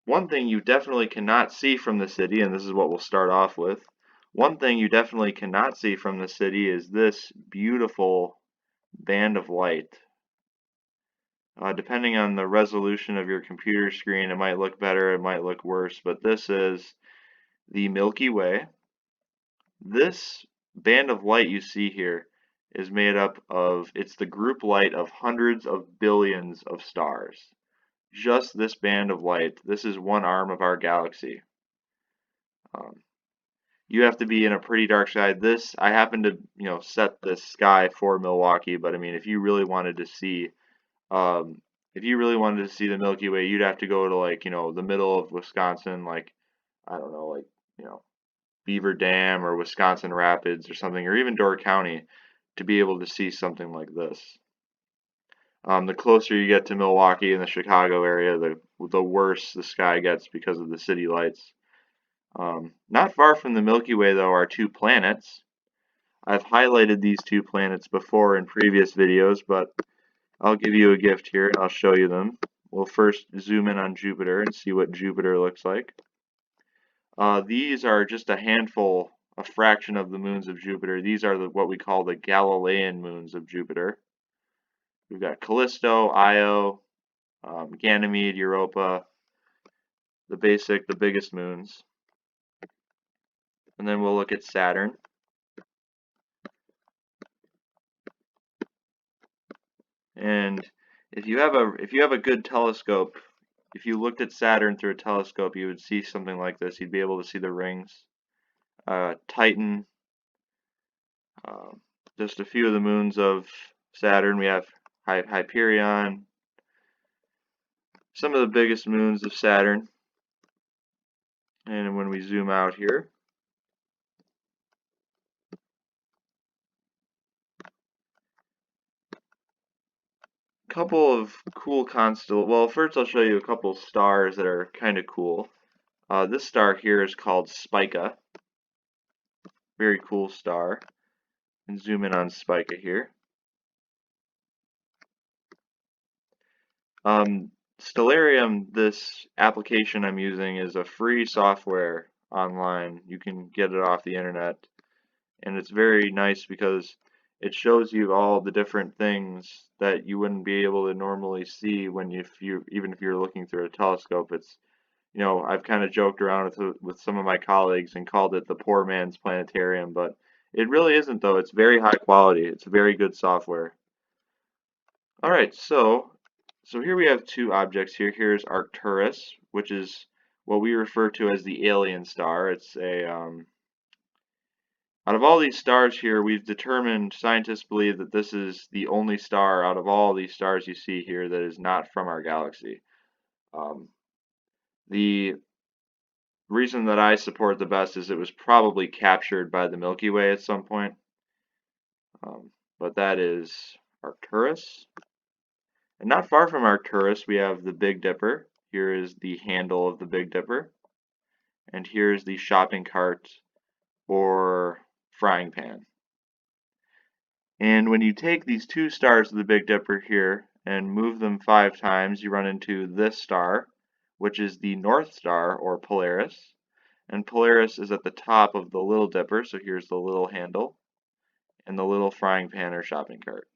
one thing you definitely cannot see from the city, and this is what we'll start off with, one thing you definitely cannot see from the city is this beautiful band of light. Depending on the resolution of your computer screen, it might look better, it might look worse, but this is the Milky Way. This band of light you see here is made up of, it's the group light of hundreds of billions of stars. Just this band of light, this is one arm of our galaxy. You have to be in a pretty dark sky. This, I happen to, set this sky for Milwaukee, but I mean, if you really wanted to see the Milky Way, you'd have to go to like, the middle of Wisconsin, like, I don't know, like, Beaver Dam or Wisconsin Rapids or something, or even Door County to be able to see something like this. The closer you get to Milwaukee and the Chicago area, the worse the sky gets because of the city lights. Not far from the Milky Way, though, are two planets. I've highlighted these two planets before in previous videos, but I'll give you a gift here and I'll show you them. We'll first zoom in on Jupiter and see what Jupiter looks like. These are just a handful, a fraction of the moons of Jupiter. These are what we call the Galilean moons of Jupiter. We've got Callisto, Io, Ganymede, Europa, the biggest moons. And then we'll look at Saturn. And if you have a good telescope, if you looked at Saturn through a telescope, you would see something like this. You'd be able to see the rings. Titan, just a few of the moons of Saturn. We have Hyperion, some of the biggest moons of Saturn. And when we zoom out here, a couple of cool constellations. Well, first I'll show you a couple of stars that are kind of cool. This star here is called Spica. Very cool star. And zoom in on Spica here. Stellarium, this application I'm using, is a free software online. You can get it off the internet. And it's very nice because it shows you all the different things that you wouldn't be able to normally see even if you're looking through a telescope. It's, I've kind of joked around with some of my colleagues and called it the poor man's planetarium, but it really isn't, though. It's very high quality. It's very good software. All right, so here we have two objects here. Here's Arcturus, which is what we refer to as the alien star. It's out of all these stars here, we've determined, scientists believe that this is the only star out of all these stars you see here that is not from our galaxy. The reason that I support the best is it was probably captured by the Milky Way at some point. But that is Arcturus. And not far from Arcturus, we have the Big Dipper. Here is the handle of the Big Dipper. And here's the shopping cart or frying pan. And when you take these two stars of the Big Dipper here and move them 5 times, you run into this star, which is the North Star, or Polaris. And Polaris is at the top of the Little Dipper, so here's the little handle, and the little frying pan or shopping cart.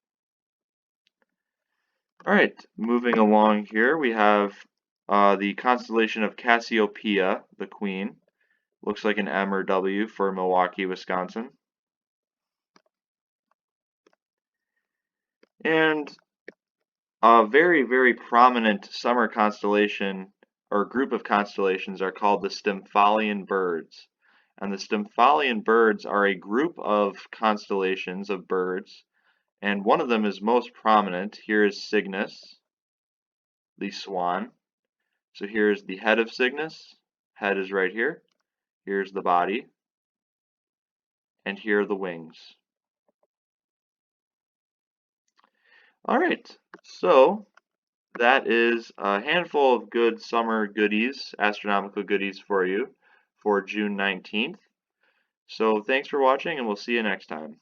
Alright, moving along here, we have the constellation of Cassiopeia, the Queen. Looks like an M or W for Milwaukee, Wisconsin. And a very, very prominent summer constellation or group of constellations are called the Stymphalian birds. And the Stymphalian birds are a group of constellations of birds, and one of them is most prominent. Here is Cygnus, the swan. So here's the head of Cygnus. Head is right here. Here's the body. And here are the wings. Alright, so that is a handful of good summer goodies, astronomical goodies for you for June 19th. So thanks for watching, and we'll see you next time.